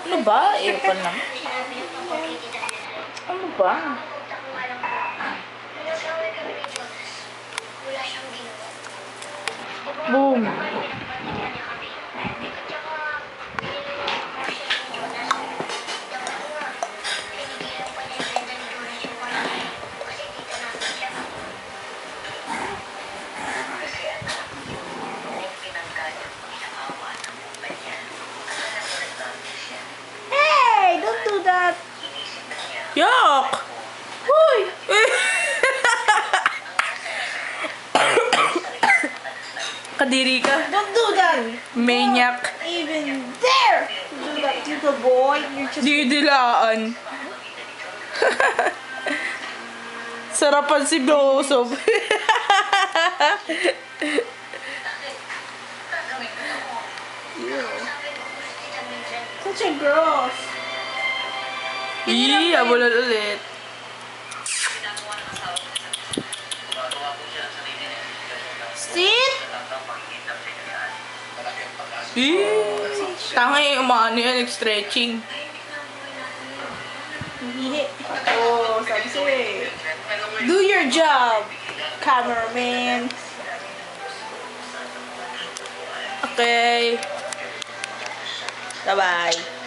Ano ba? Aircon naman. Ano ba? Boom. Hey, don't do that. Yuck. Hoy. Kadiri ka. Don't do that. Maniac. Even there. Do that, little boy. You're just... Didilaan. Sarapan si Blossom. Such a gross. Ih, abulan ulit. Sit. Ih, tangay umano yan, stretching. Oh, sabi sa'yo eh. Do your job, cameraman. Okay. Bye-bye.